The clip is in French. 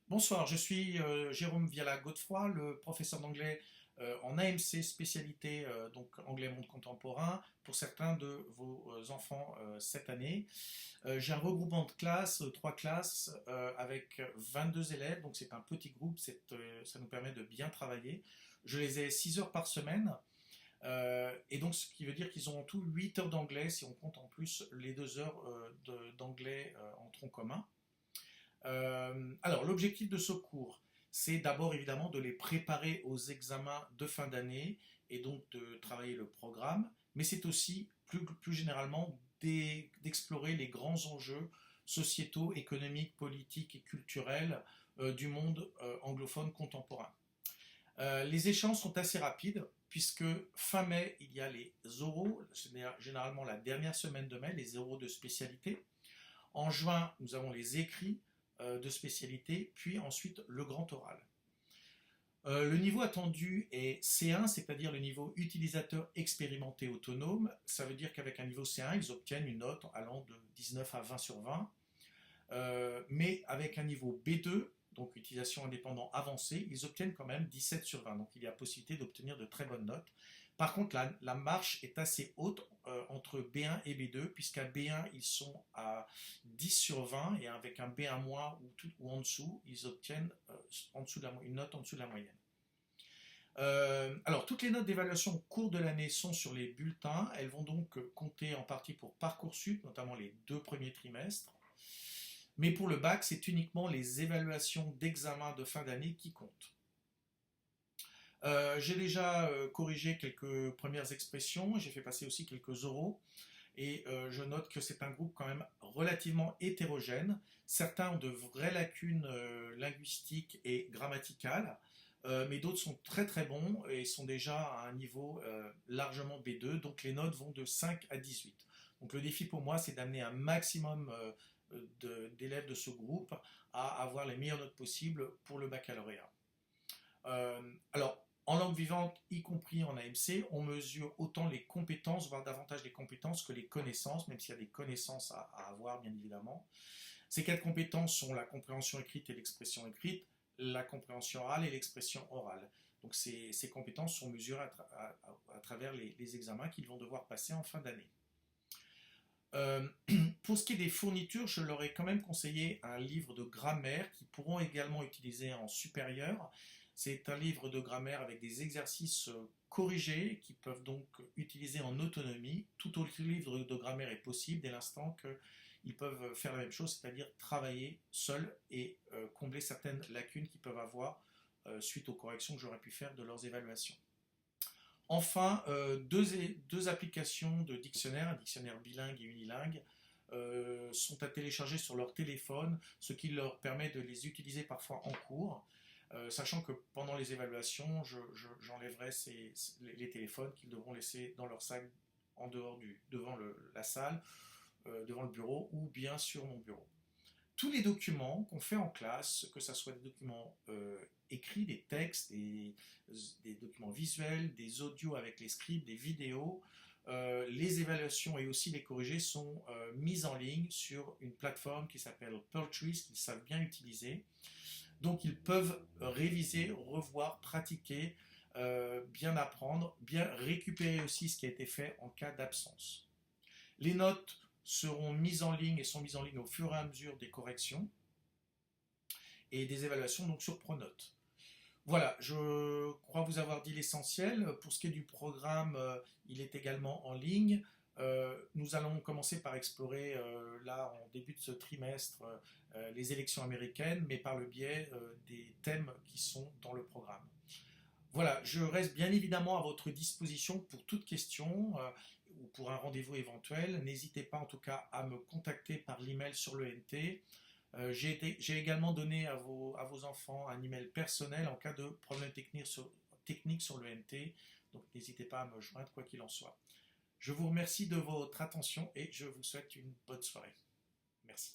Bonsoir, je suis Jérôme Viala-Godefroy, le professeur d'anglais en AMC spécialité donc anglais monde contemporain pour certains de vos enfants cette année. J'ai un regroupement de classes, trois classes avec 22 élèves, donc c'est un petit groupe, ça nous permet de bien travailler. Je les ai 6 heures par semaine. Et donc, ce qui veut dire qu'ils ont en tout 8 heures d'anglais si on compte en plus les 2 heures d'anglais en tronc commun. Alors, l'objectif de ce cours, c'est d'abord évidemment de les préparer aux examens de fin d'année et donc de travailler le programme, mais c'est aussi plus généralement d'explorer les grands enjeux sociétaux, économiques, politiques et culturels du monde anglophone contemporain. Les échanges sont assez rapides puisque fin mai, il y a les oraux, c'est généralement la dernière semaine de mai, les oraux de spécialité. En juin, nous avons les écrits de spécialité, puis ensuite le grand oral. Le niveau attendu est C1, c'est-à-dire le niveau utilisateur expérimenté autonome. Ça veut dire qu'avec un niveau C1, ils obtiennent une note allant de 19 à 20 sur 20. Mais avec un niveau B2, donc utilisation indépendante avancée, ils obtiennent quand même 17 sur 20. Donc il y a possibilité d'obtenir de très bonnes notes. Par contre, la marche est assez haute entre B1 et B2, puisqu'à B1, ils sont à 10 sur 20, et avec un B1- ou en dessous, ils obtiennent une note en dessous de la moyenne. Alors, toutes les notes d'évaluation au cours de l'année sont sur les bulletins. Elles vont donc compter en partie pour Parcoursup, notamment les 2 premiers trimestres. Mais pour le bac, c'est uniquement les évaluations d'examen de fin d'année qui comptent. J'ai déjà corrigé quelques premières expressions, j'ai fait passer aussi quelques oraux, et je note que c'est un groupe quand même relativement hétérogène. Certains ont de vraies lacunes linguistiques et grammaticales, mais d'autres sont très très bons et sont déjà à un niveau largement B2, donc les notes vont de 5 à 18. Donc le défi pour moi, c'est d'amener un maximum d'élèves de ce groupe à avoir les meilleures notes possibles pour le baccalauréat. Alors, en langue vivante, y compris en AMC, on mesure autant les compétences, voire davantage les compétences que les connaissances, même s'il y a des connaissances à avoir, bien évidemment. Ces 4 compétences sont la compréhension écrite et l'expression écrite, la compréhension orale et l'expression orale. Donc ces compétences sont mesurées à travers les examens qu'ils vont devoir passer en fin d'année. Pour ce qui est des fournitures, je leur ai quand même conseillé un livre de grammaire qu'ils pourront également utiliser en supérieur. C'est un livre de grammaire avec des exercices corrigés qu'ils peuvent donc utiliser en autonomie. Tout autre livre de grammaire est possible dès l'instant qu'ils peuvent faire la même chose, c'est-à-dire travailler seuls et combler certaines lacunes qu'ils peuvent avoir suite aux corrections que j'aurais pu faire de leurs évaluations. Enfin, deux applications de dictionnaire, un dictionnaire bilingue et unilingue, sont à télécharger sur leur téléphone, ce qui leur permet de les utiliser parfois en cours, sachant que pendant les évaluations, j'enlèverai les téléphones qu'ils devront laisser dans leur sac en dehors devant la salle, devant le bureau ou bien sur mon bureau. Tous les documents qu'on fait en classe, que ce soit des documents écrits, des textes, des documents visuels, des audios avec les scripts, des vidéos, les évaluations et aussi les corrigés sont mis en ligne sur une plateforme qui s'appelle Pearltrees, qu'ils savent bien utiliser. Donc ils peuvent réviser, revoir, pratiquer, bien apprendre, bien récupérer aussi ce qui a été fait en cas d'absence. Les notes seront mises en ligne et sont mises en ligne au fur et à mesure des corrections et des évaluations donc sur Pronote. Voilà, je crois vous avoir dit l'essentiel. Pour ce qui est du programme, il est également en ligne. Nous allons commencer par explorer, là, en début de ce trimestre, les élections américaines, mais par le biais des thèmes qui sont dans le programme. Voilà, je reste bien évidemment à votre disposition pour toute question ou pour un rendez-vous éventuel. N'hésitez pas en tout cas à me contacter par l'email sur le NT. J'ai également donné à vos enfants un email personnel en cas de problème technique sur le NT. Donc n'hésitez pas à me joindre quoi qu'il en soit. Je vous remercie de votre attention et je vous souhaite une bonne soirée. Merci.